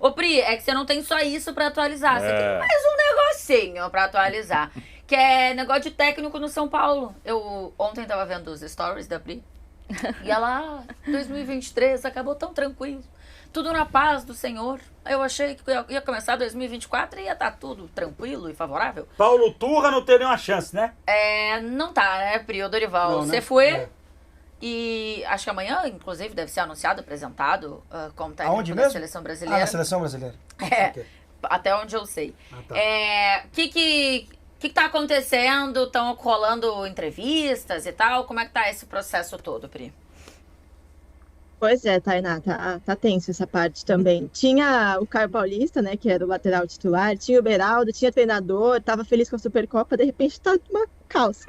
Ô, Pri, é que você não tem só isso pra atualizar. Você tem mais um negocinho pra atualizar. Que é negócio de técnico no São Paulo. Eu ontem tava vendo os stories da Pri. E ela, 2023, acabou tão tranquilo. Tudo na paz do Senhor. Eu achei que ia começar 2024 e ia estar tudo tranquilo e favorável. Paulo Turra não tem nenhuma chance, né? Não tá, né, Pri? Ô, Dorival, Não, né? você foi... E acho que amanhã, inclusive, deve ser anunciado, apresentado como técnico Aonde da mesmo? seleção brasileira. Na seleção brasileira. Ok. Até onde eu sei. Tá. O que tá acontecendo? Estão rolando entrevistas e tal? Como é que tá esse processo todo, Pri? Pois é, Tainá, tá tenso essa parte também. Tinha o Caio Paulista, né, que era o lateral titular, tinha o Beraldo, tinha treinador, tava feliz com a Supercopa, de repente tá uma caos.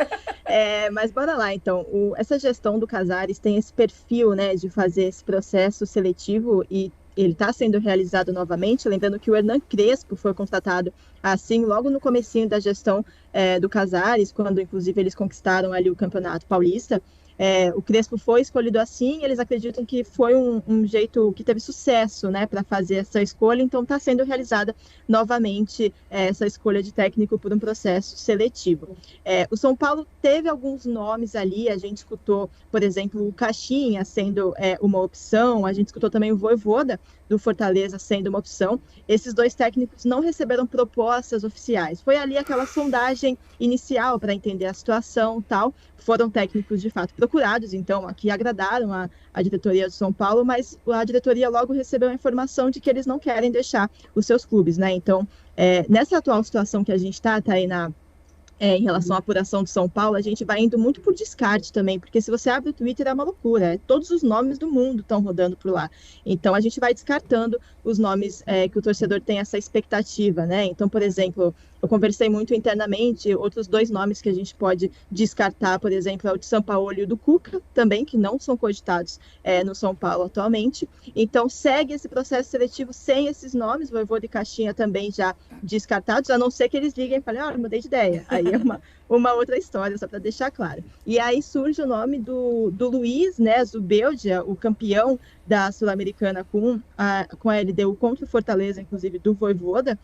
Mas bora lá, então. Essa gestão do Casares tem esse perfil, né, de fazer esse processo seletivo e ele está sendo realizado novamente, lembrando que o Hernan Crespo foi contratado assim logo no comecinho da gestão do Casares, quando inclusive eles conquistaram ali o Campeonato Paulista. O Crespo foi escolhido assim, eles acreditam que foi um jeito que teve sucesso, né, para fazer essa escolha, então está sendo realizada novamente essa escolha de técnico por um processo seletivo. O São Paulo teve alguns nomes ali, a gente escutou, por exemplo, o Caixinha sendo uma opção, a gente escutou também o Vojvoda do Fortaleza sendo uma opção. Esses dois técnicos não receberam propostas oficiais. Foi ali aquela sondagem inicial para entender a situação, tal. Foram técnicos de fato procurados, então aqui agradaram a diretoria do São Paulo, mas a diretoria logo recebeu a informação de que eles não querem deixar os seus clubes, né? Então, nessa atual situação que a gente está, Tainá, em relação à apuração de São Paulo, a gente vai indo muito por descarte também, porque se você abre o Twitter é uma loucura, todos os nomes do mundo estão rodando por lá. Então a gente vai descartando os nomes que o torcedor tem essa expectativa, né? Então, por exemplo, eu conversei muito internamente, outros dois nomes que a gente pode descartar, por exemplo, é o de Sampaoli e o do Cuca, também, que não são cogitados no São Paulo atualmente. Então segue esse processo seletivo sem esses nomes, Vojvoda e Caixinha também já descartados, a não ser que eles liguem e falem, mudei de ideia. Aí é uma outra história, só para deixar claro. E aí surge o nome do Luiz, né, Zubeldia, o campeão da Sul-Americana com a LDU contra o Fortaleza, inclusive do Vojvoda.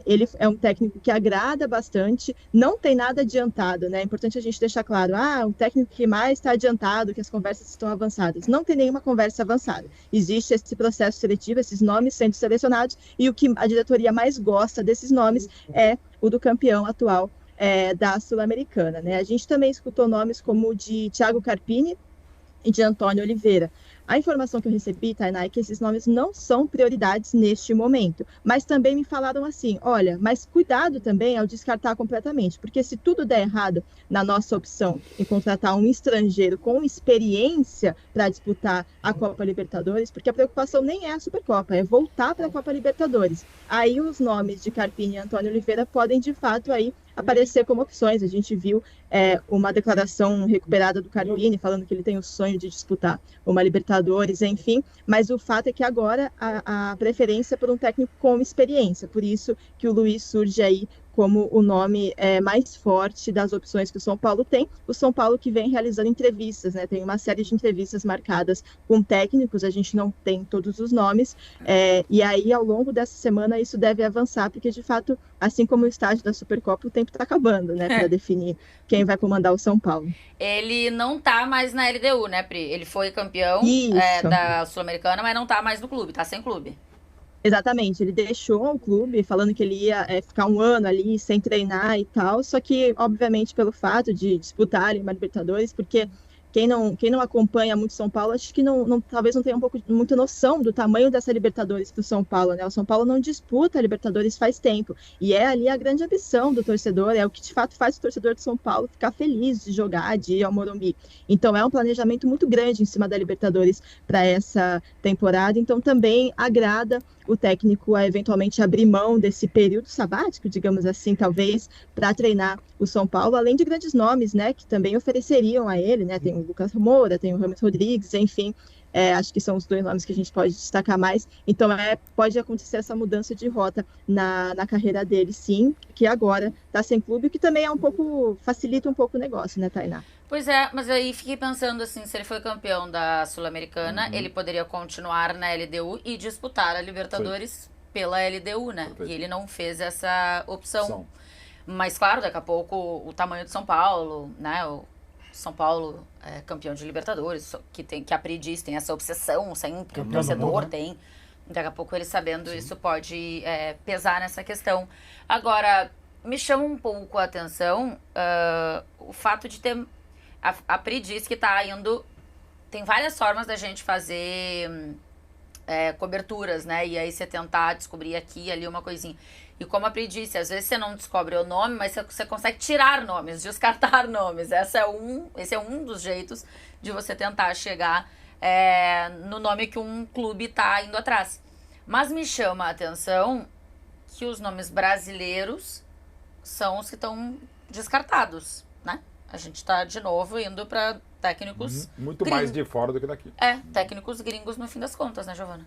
Ele é um técnico que agrada bastante, não tem nada adiantado, né? É importante a gente deixar claro, um técnico que mais está adiantado, que as conversas estão avançadas. Não tem nenhuma conversa avançada. Existe esse processo seletivo, esses nomes sendo selecionados, e o que a diretoria mais gosta desses nomes é o do campeão atual da Sul-Americana, né? A gente também escutou nomes como o de Thiago Carpini e de Antônio Oliveira. A informação que eu recebi, Tainá, é que esses nomes não são prioridades neste momento, mas também me falaram assim, olha, mas cuidado também ao descartar completamente, porque se tudo der errado na nossa opção em contratar um estrangeiro com experiência para disputar a Copa Libertadores, porque a preocupação nem é a Supercopa, é voltar para a Copa Libertadores. Aí os nomes de Carpini e Antônio Oliveira podem, de fato, aí aparecer como opções. A gente viu uma declaração recuperada do Carpini, falando que ele tem o sonho de disputar uma Libertadores, enfim, mas o fato é que agora a preferência é por um técnico com experiência, por isso que o Luiz surge aí como o nome mais forte das opções que o São Paulo tem. O São Paulo que vem realizando entrevistas, né? Tem uma série de entrevistas marcadas com técnicos, a gente não tem todos os nomes, e aí ao longo dessa semana isso deve avançar, porque de fato, assim como o estágio da Supercopa, o tempo está acabando, né? Para definir quem vai comandar o São Paulo. Ele não tá mais na LDU, né, Pri? Ele foi campeão da Sul-Americana, mas não tá mais no clube, tá sem clube. Exatamente, ele deixou o clube falando que ele ia ficar um ano ali sem treinar e tal, só que, obviamente, pelo fato de disputarem uma Libertadores, porque quem não acompanha muito São Paulo, acho que talvez não tenha muita noção do tamanho dessa Libertadores para o São Paulo, né? O São Paulo não disputa a Libertadores faz tempo, e é ali a grande ambição do torcedor, é o que de fato faz o torcedor de São Paulo ficar feliz de jogar, de ir ao Morumbi. Então é um planejamento muito grande em cima da Libertadores para essa temporada, então também agrada o técnico a eventualmente abrir mão desse período sabático, digamos assim, talvez, para treinar o São Paulo, além de grandes nomes, né, que também ofereceriam a ele, né, tem o Lucas Moura, tem o Rames Rodrigues, enfim, acho que são os dois nomes que a gente pode destacar mais, então pode acontecer essa mudança de rota na carreira dele, sim, que agora está sem clube, o que também facilita um pouco o negócio, né, Tainá? Pois é, mas aí fiquei pensando assim, se ele foi campeão da Sul-Americana, ele poderia continuar na LDU e disputar a Libertadores pela LDU, né? Perfeito. E ele não fez essa opção. São. Mas, claro, daqui a pouco o tamanho de São Paulo, né? O São Paulo é campeão de Libertadores, que a Pri diz, tem essa obsessão sempre, o Campeão do torcedor mundo, né? tem. Daqui a pouco ele sabendo isso pode pesar nessa questão. Agora, me chama um pouco a atenção o fato de ter... A Pri diz que tá indo... Tem várias formas da gente fazer coberturas, né? E aí você tentar descobrir aqui e ali uma coisinha. E como a Pri disse, às vezes você não descobre o nome, mas você consegue tirar nomes, descartar nomes. Esse é um dos jeitos de você tentar chegar no nome que um clube tá indo atrás. Mas me chama a atenção que os nomes brasileiros são os que estão descartados, né? A gente tá, de novo, indo para técnicos Muito gringos. mais de fora do que daqui. Técnicos gringos no fim das contas, né, Giovana?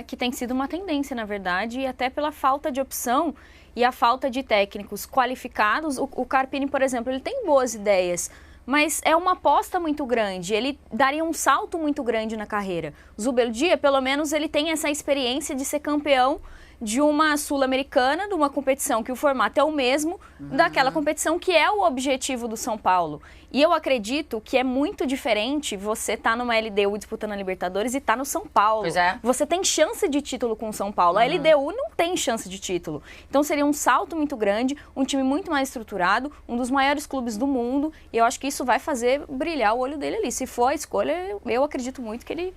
Que tem sido uma tendência, na verdade, e até pela falta de opção e a falta de técnicos qualificados. O Carpini, por exemplo, ele tem boas ideias, mas é uma aposta muito grande, ele daria um salto muito grande na carreira. O Zubeldia, pelo menos, ele tem essa experiência de ser campeão de uma Sul-Americana, de uma competição que o formato é o mesmo, daquela competição que é o objetivo do São Paulo. E eu acredito que é muito diferente você estar numa LDU disputando a Libertadores e estar no São Paulo. Pois é. Você tem chance de título com o São Paulo. A LDU não tem chance de título. Então seria um salto muito grande, um time muito mais estruturado, um dos maiores clubes do mundo, e eu acho que isso vai fazer brilhar o olho dele ali. Se for a escolha, eu acredito muito que ele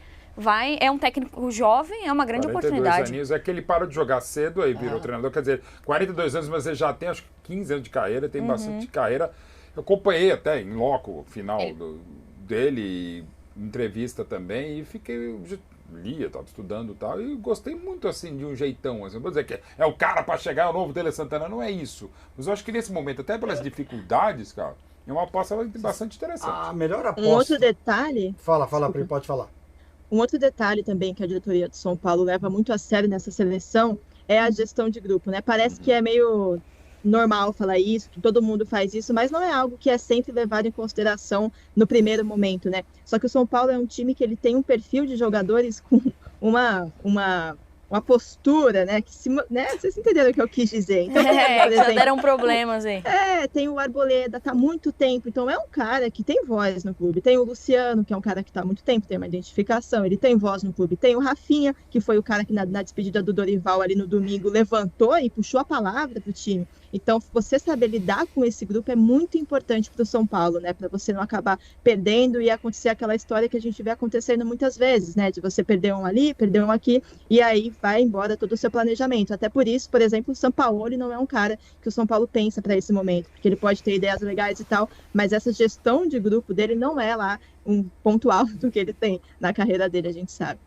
é um técnico jovem, é uma grande 42 oportunidade. aninhos, é que ele parou de jogar cedo, aí virou treinador, quer dizer, 42 anos, mas ele já tem acho que 15 anos de carreira, tem bastante carreira. Eu acompanhei até em loco o final dele, entrevista também, e lia, estava estudando e tal, e gostei muito assim de um jeitão, assim, não vou dizer que é o cara para chegar, é o novo Tele Santana, não é isso. Mas eu acho que nesse momento, até pelas dificuldades, cara, é uma aposta bastante interessante. A melhor aposta... Um outro detalhe... Fala, Pri, pode falar. Um outro detalhe também que a diretoria do São Paulo leva muito a sério nessa seleção é a gestão de grupo, né? Parece que é meio normal falar isso, que todo mundo faz isso, mas não é algo que é sempre levado em consideração no primeiro momento, né? Só que o São Paulo é um time que ele tem um perfil de jogadores com uma postura, né? Vocês entenderam o que eu quis dizer. Então, Já deram problemas aí. Tem o Arboleda, tá há muito tempo, então é um cara que tem voz no clube. Tem o Luciano, que é um cara que tá há muito tempo, tem uma identificação, ele tem voz no clube. Tem o Rafinha, que foi o cara que na despedida do Dorival ali no domingo levantou e puxou a palavra pro time. Então, você saber lidar com esse grupo é muito importante para o São Paulo, né? Para você não acabar perdendo e acontecer aquela história que a gente vê acontecendo muitas vezes, né? De você perder um ali, perder um aqui, e aí vai embora todo o seu planejamento. Até por isso, por exemplo, o Sampaoli não é um cara que o São Paulo pensa para esse momento, porque ele pode ter ideias legais e tal, mas essa gestão de grupo dele não é lá um ponto alto que ele tem na carreira dele, a gente sabe.